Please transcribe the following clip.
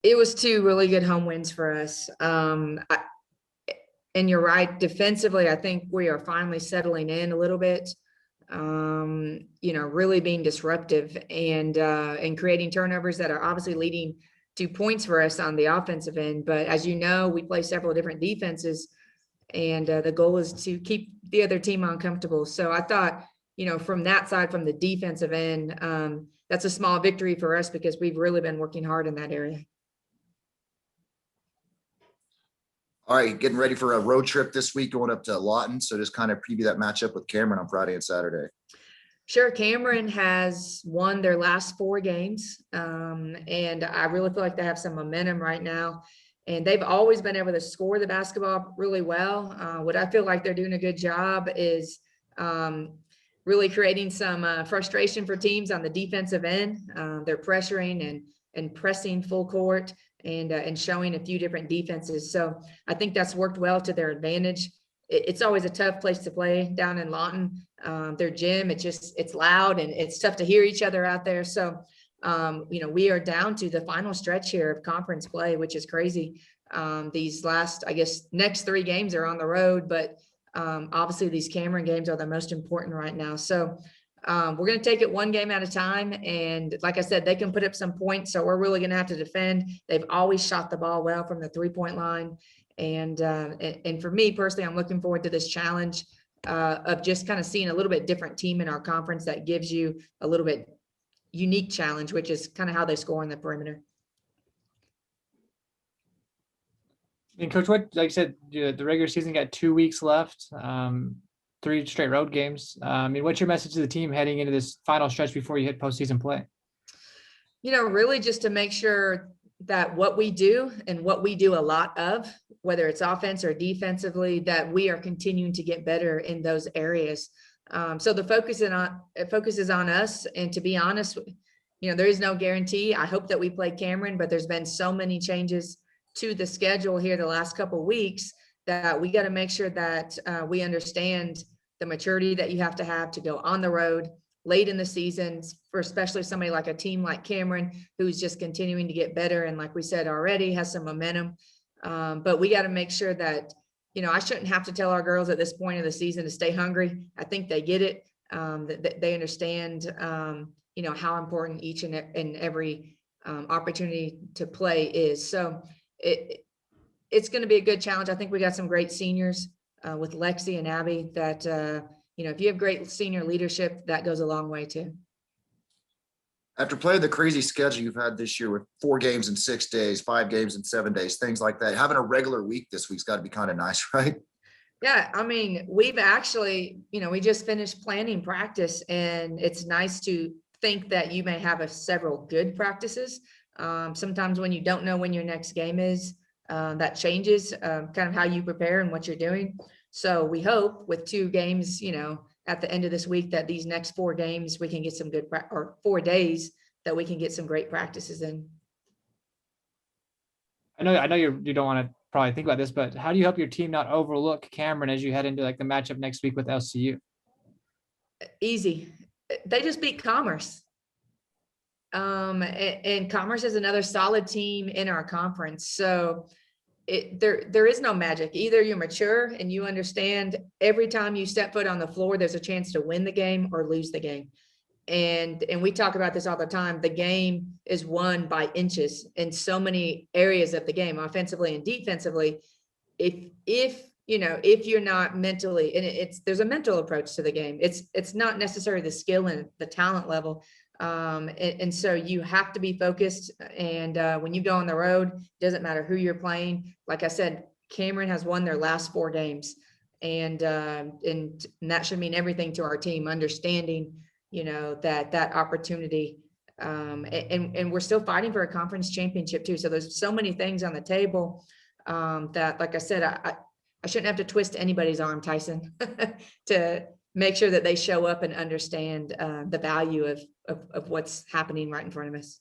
It was two really good home wins for us. And you're right, defensively, I think we are finally settling in a little bit. Really being disruptive and creating turnovers that are obviously leading to points for us on the offensive end. But as you know, we play several different defenses, and the goal is to keep the other team uncomfortable. So I thought, from that side, from the defensive end, that's a small victory for us because we've really been working hard in that area. All right, getting ready for a road trip this week, going up to Lawton. So just kind of preview that matchup with Cameron on Friday and Saturday. Sure. Cameron has won their last 4 games. And I really feel like they have some momentum right now. And they've always been able to score the basketball really well. What I feel like they're doing a good job is really creating some frustration for teams on the defensive end. They're pressuring and pressing full court and showing a few different defenses. So I think that's worked well to their advantage. It's always a tough place to play down in Lawton. Their gym, it's loud and it's tough to hear each other out there. So, we are down to the final stretch here of conference play, which is crazy. These last, I guess, next 3 games are on the road, but obviously these Cameron games are the most important right now. So we're going to take it one game at a time. And like I said, they can put up some points. So we're really going to have to defend. They've always shot the ball well from the 3-point line. And for me personally, I'm looking forward to this challenge of just kind of seeing a little bit different team in our conference that gives you a little bit unique challenge, which is kind of how they score on the perimeter. And Coach, like I said, the regular season got 2 weeks left, 3 straight road games. What's your message to the team heading into this final stretch before you hit postseason play? Really just to make sure that what we do and what we do a lot of, whether it's offense or defensively, that we are continuing to get better in those areas. So the focus is on us. And to be honest, there is no guarantee. I hope that we play Cameron, but there's been so many changes to the schedule here the last couple of weeks that we got to make sure that we understand the maturity that you have to go on the road late in the seasons for especially somebody like a team like Cameron, who's just continuing to get better. And like we said already, has some momentum. But we got to make sure that, I shouldn't have to tell our girls at this point of the season to stay hungry. I think they get it. That they understand, how important each and every opportunity to play is. So it's going to be a good challenge. I think we got some great seniors with Lexi and Abby that, if you have great senior leadership, that goes a long way too. After playing the crazy schedule you've had this year with 4 games in 6 days, 5 games in 7 days, things like that, having a regular week this week's got to be kind of nice, right? Yeah. I mean, we've actually, we just finished planning practice, and it's nice to think that you may have several good practices. Sometimes when you don't know when your next game is, that changes kind of how you prepare and what you're doing. So we hope with 2 games, at the end of this week, that these next 4 games, we can get some good or 4 days that we can get some great practices in. I know you don't want to probably think about this, but how do you help your team not overlook Cameron as you head into like the matchup next week with LCU? Easy. They just beat Commerce. And Commerce is another solid team in our conference. So there is no magic. Either you're mature and you understand every time you step foot on the floor, there's a chance to win the game or lose the game. And we talk about this all the time. The game is won by inches in so many areas of the game, offensively and defensively. If you're not mentally, and there's a mental approach to the game. It's not necessarily the skill and the talent level. And so you have to be focused. And when you go on the road, it doesn't matter who you're playing. Like I said, Cameron has won their last 4 games, and that should mean everything to our team, understanding, that opportunity. And we're still fighting for a conference championship too. So there's so many things on the table that, like I said, I shouldn't have to twist anybody's arm, Tyson, to make sure that they show up and understand the value of what's happening right in front of us.